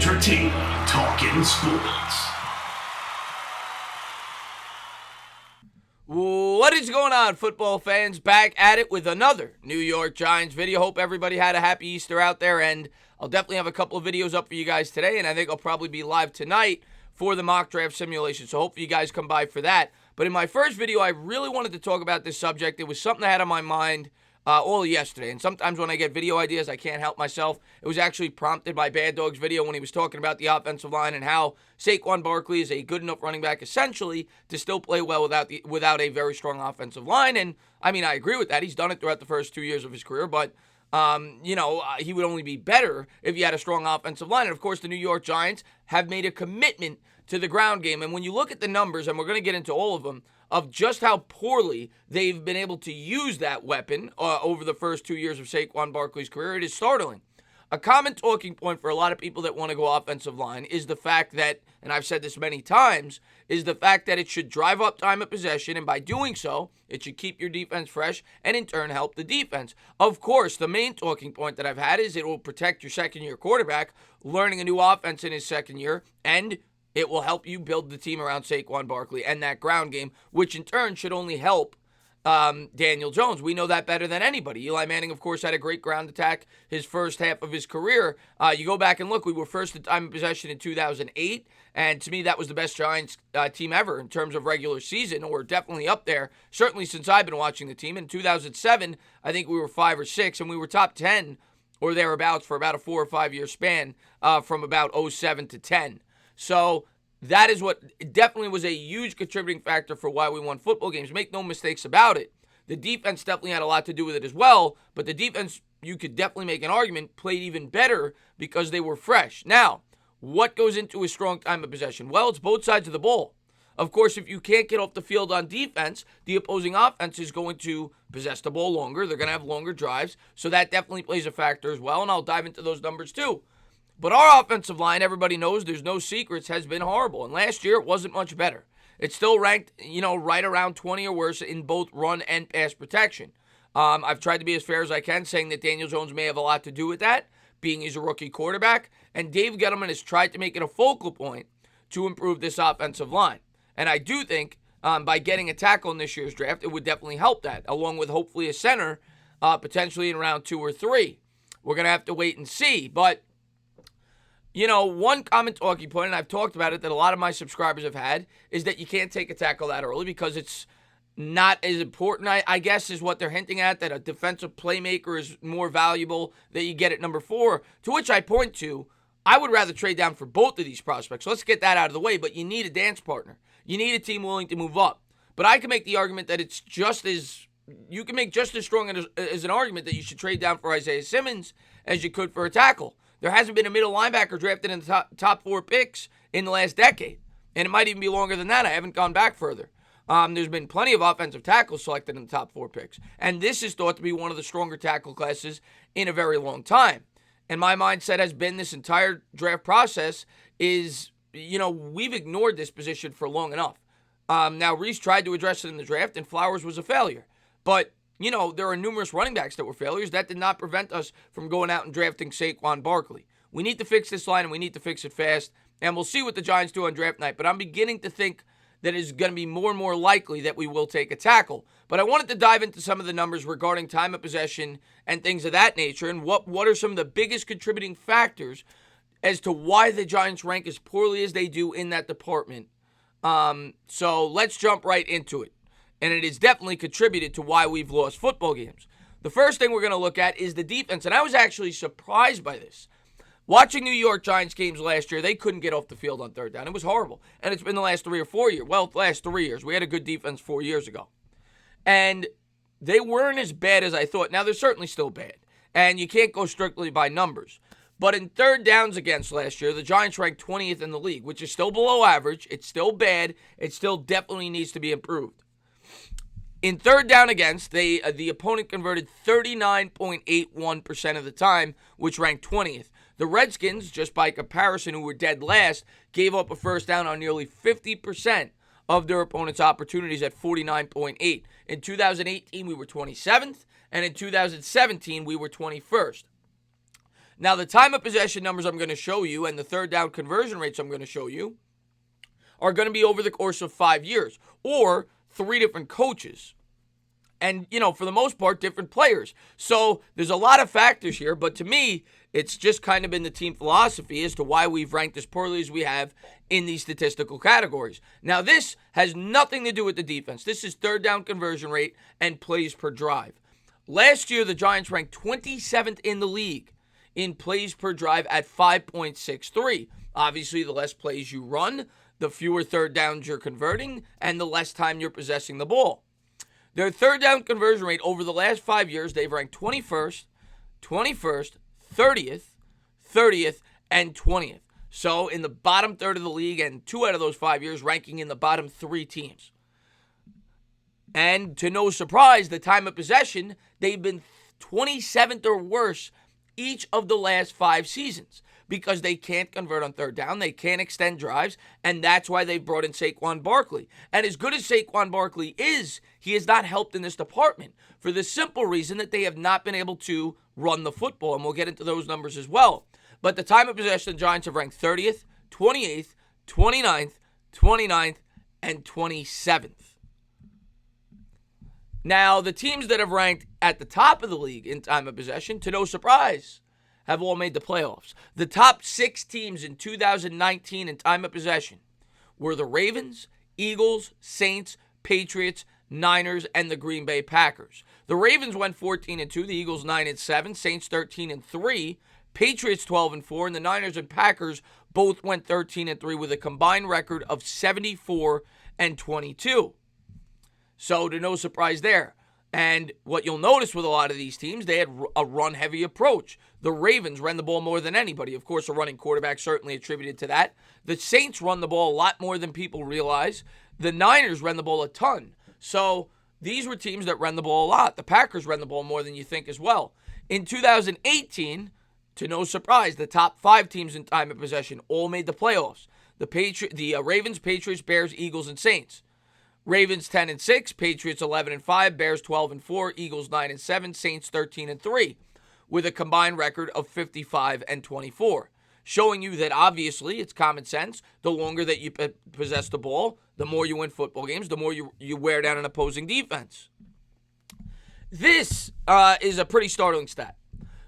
entertaining, talking sports. What is going on, football fans? Back at it with another New York Giants video. Hope everybody had a happy Easter out there, and I'll definitely have a couple of videos up for you guys today, and I think I'll probably be live tonight for the mock draft simulation, so hopefully you guys come by for that. But in my first video, I really wanted to talk about this subject. It was something I had on my mind all yesterday, and sometimes when I get video ideas, I can't help myself. It was actually prompted by Bad Dog's video when he was talking about the offensive line and how Saquon Barkley is a good enough running back, essentially, to still play well without a very strong offensive line. And, I mean, I agree with that. He's done it throughout the first 2 years of his career, but he would only be better if he had a strong offensive line. And, of course, the New York Giants have made a commitment to the ground game. And when you look at the numbers, and we're going to get into all of them, of just how poorly they've been able to use that weapon over the first 2 years of Saquon Barkley's career, it is startling. A common talking point for a lot of people that want to go offensive line is the fact that, and I've said this many times, is the fact that it should drive up time of possession, and by doing so, it should keep your defense fresh and in turn help the defense. Of course, the main talking point that I've had is it will protect your second-year quarterback learning a new offense in his second year, and it will help you build the team around Saquon Barkley and that ground game, which in turn should only help Daniel Jones. We know that better than anybody. Eli Manning, of course, had a great ground attack his first half of his career. You go back and look, we were first in time of possession in 2008, and to me that was the best Giants team ever in terms of regular season, or definitely up there, certainly since I've been watching the team. In 2007, I think we were 5 or 6, and we were top 10 or thereabouts for about a 4 or 5 year span from about 07 to 10. So that is what definitely was a huge contributing factor for why we won football games. Make no mistakes about it. The defense definitely had a lot to do with it as well, but the defense, you could definitely make an argument, played even better because they were fresh. Now, what goes into a strong time of possession? Well, it's both sides of the ball. Of course, if you can't get off the field on defense, the opposing offense is going to possess the ball longer. They're going to have longer drives, so that definitely plays a factor as well, and I'll dive into those numbers too. But our offensive line, everybody knows, there's no secrets, has been horrible. And last year, it wasn't much better. It's still ranked, right around 20 or worse in both run and pass protection. I've tried to be as fair as I can, saying that Daniel Jones may have a lot to do with that, being he's a rookie quarterback. And Dave Gettleman has tried to make it a focal point to improve this offensive line. And I do think by getting a tackle in this year's draft, it would definitely help that, along with hopefully a center, potentially in round 2 or 3. We're going to have to wait and see. But one common talking point, and I've talked about it, that a lot of my subscribers have had, is that you can't take a tackle that early because it's not as important, I guess, is what they're hinting at, that a defensive playmaker is more valuable that you get at number 4, to which I point to, I would rather trade down for both of these prospects. So let's get that out of the way, but you need a dance partner. You need a team willing to move up. But I can make the argument that you can make just as strong as an argument that you should trade down for Isaiah Simmons as you could for a tackle. There hasn't been a middle linebacker drafted in the top 4 picks in the last decade. And it might even be longer than that. I haven't gone back further. There's been plenty of offensive tackles selected in the top 4 picks. And this is thought to be one of the stronger tackle classes in a very long time. And my mindset has been this entire draft process is, we've ignored this position for long enough. Now, Reese tried to address it in the draft, and Flowers was a failure. But there are numerous running backs that were failures. That did not prevent us from going out and drafting Saquon Barkley. We need to fix this line, and we need to fix it fast. And we'll see what the Giants do on draft night. But I'm beginning to think that it's going to be more and more likely that we will take a tackle. But I wanted to dive into some of the numbers regarding time of possession and things of that nature, and what are some of the biggest contributing factors as to why the Giants rank as poorly as they do in that department. So let's jump right into it. And it has definitely contributed to why we've lost football games. The first thing we're going to look at is the defense, and I was actually surprised by this. Watching New York Giants games last year, they couldn't get off the field on third down. It was horrible. And it's been the last 3 or 4 years. Well, the last 3 years. We had a good defense 4 years ago. And they weren't as bad as I thought. Now, they're certainly still bad. And you can't go strictly by numbers. But in third downs against last year, the Giants ranked 20th in the league, which is still below average. It's still bad. It still definitely needs to be improved. In third down against, the opponent converted 39.81% of the time, which ranked 20th. The Redskins, just by comparison, who were dead last, gave up a first down on nearly 50% of their opponent's opportunities at 49.8. In 2018, we were 27th, and in 2017, we were 21st. Now, the time of possession numbers I'm going to show you and the third down conversion rates I'm going to show you are going to be over the course of 5 years or 3 different coaches. And, for the most part, different players. So there's a lot of factors here, but to me, it's just kind of been the team philosophy as to why we've ranked as poorly as we have in these statistical categories. Now, this has nothing to do with the defense. This is third down conversion rate and plays per drive. Last year, the Giants ranked 27th in the league in plays per drive at 5.63. Obviously, the less plays you run, the fewer third downs you're converting, and the less time you're possessing the ball. Their third down conversion rate over the last 5 years, they've ranked 21st, 30th, and 20th. So in the bottom third of the league, and 2 out of those 5 years ranking in the bottom 3 teams. And to no surprise, the time of possession, they've been 27th or worse each of the last 5 seasons because they can't convert on third down, they can't extend drives, and that's why they brought in Saquon Barkley. And as good as Saquon Barkley is, he has not helped in this department for the simple reason that they have not been able to run the football, and we'll get into those numbers as well. But the time of possession, the Giants have ranked 30th, 28th, 29th, and 27th. Now, the teams that have ranked at the top of the league in time of possession, to no surprise, have all made the playoffs. The top 6 teams in 2019 in time of possession were the Ravens, Eagles, Saints, Patriots, Niners, and the Green Bay Packers. The Ravens went 14-2, the Eagles 9-7, Saints 13-3, Patriots 12-4, and the Niners and Packers both went 13-3 with a combined record of 74-22. So, to no surprise there. And what you'll notice with a lot of these teams, they had a run-heavy approach. The Ravens ran the ball more than anybody. Of course, a running quarterback certainly attributed to that. The Saints run the ball a lot more than people realize. The Niners ran the ball a ton. So, these were teams that ran the ball a lot. The Packers ran the ball more than you think as well. In 2018, to no surprise, the top 5 teams in time of possession all made the playoffs. The Ravens, Patriots, Bears, Eagles, and Saints. Ravens 10-6, Patriots 11-5, Bears 12-4, Eagles 9-7, Saints 13-3, with a combined record of 55-24, showing you that obviously it's common sense. The longer that you possess the ball, the more you win football games, the more you wear down an opposing defense. This is a pretty startling stat.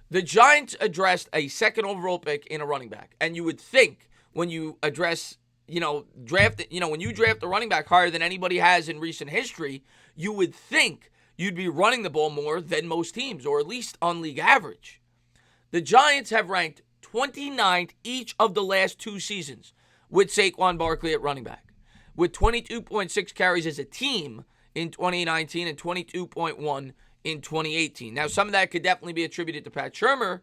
The Giants addressed a second overall pick in a running back, and you would think when you address when you draft a running back higher than anybody has in recent history, you would think you'd be running the ball more than most teams, or at least on league average. The Giants have ranked 29th each of the last 2 seasons with Saquon Barkley at running back, with 22.6 carries as a team in 2019 and 22.1 in 2018. Now, some of that could definitely be attributed to Pat Shurmur.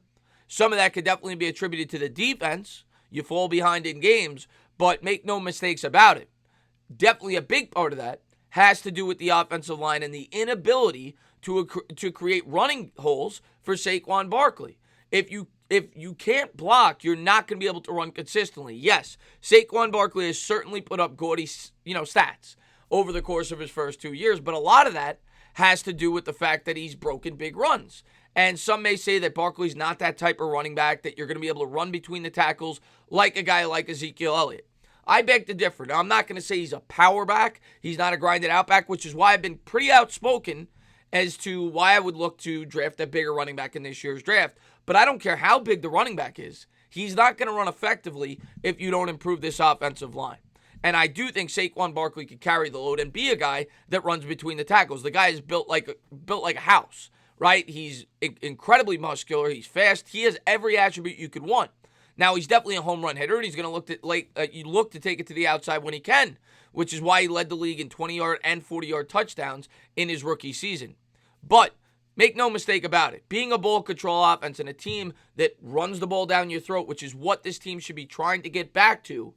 Some of that could definitely be attributed to the defense. You fall behind in games. But make no mistakes about it. Definitely a big part of that has to do with the offensive line and the inability to create running holes for Saquon Barkley. If you can't block, you're not going to be able to run consistently. Yes, Saquon Barkley has certainly put up gaudy, stats over the course of his first 2 years, but a lot of that has to do with the fact that he's broken big runs. And some may say that Barkley's not that type of running back, that you're going to be able to run between the tackles like a guy like Ezekiel Elliott. I beg to differ. Now, I'm not going to say he's a power back. He's not a grinded out back, which is why I've been pretty outspoken as to why I would look to draft a bigger running back in this year's draft. But I don't care how big the running back is. He's not going to run effectively if you don't improve this offensive line. And I do think Saquon Barkley could carry the load and be a guy that runs between the tackles. The guy is built like a house, right? He's incredibly muscular. He's fast. He has every attribute you could want. Now, he's definitely a home run hitter, and he's going to look to take it to the outside when he can, which is why he led the league in 20-yard and 40-yard touchdowns in his rookie season. But make no mistake about it, being a ball control offense and a team that runs the ball down your throat, which is what this team should be trying to get back to,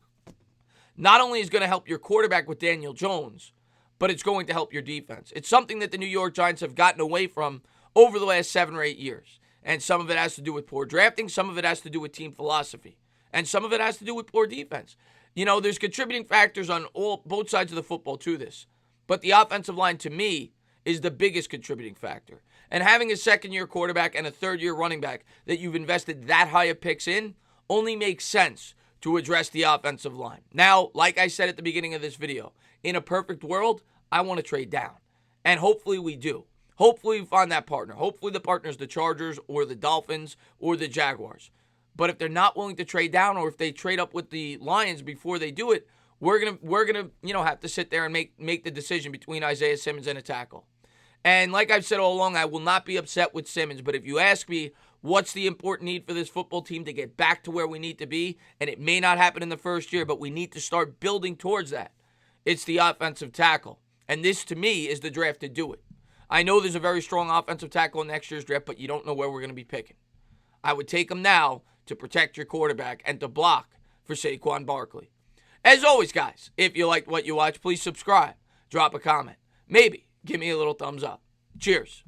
not only is going to help your quarterback with Daniel Jones, but it's going to help your defense. It's something that the New York Giants have gotten away from over the last 7 or 8 years. And some of it has to do with poor drafting. Some of it has to do with team philosophy. And some of it has to do with poor defense. There's contributing factors on both sides of the football to this. But the offensive line, to me, is the biggest contributing factor. And having a second-year quarterback and a third-year running back that you've invested that high of picks in only makes sense to address the offensive line. Now, like I said at the beginning of this video, in a perfect world, I want to trade down. And hopefully we do. Hopefully we find that partner. Hopefully the partner's the Chargers or the Dolphins or the Jaguars. But if they're not willing to trade down, or if they trade up with the Lions before they do it, we're gonna have to sit there and make the decision between Isaiah Simmons and a tackle. And like I've said all along, I will not be upset with Simmons. But if you ask me, what's the important need for this football team to get back to where we need to be? And it may not happen in the first year, but we need to start building towards that. It's the offensive tackle. And this, to me, is the draft to do it. I know there's a very strong offensive tackle in next year's draft, but you don't know where we're going to be picking. I would take him now to protect your quarterback and to block for Saquon Barkley. As always, guys, if you liked what you watched, please subscribe, drop a comment, maybe give me a little thumbs up. Cheers.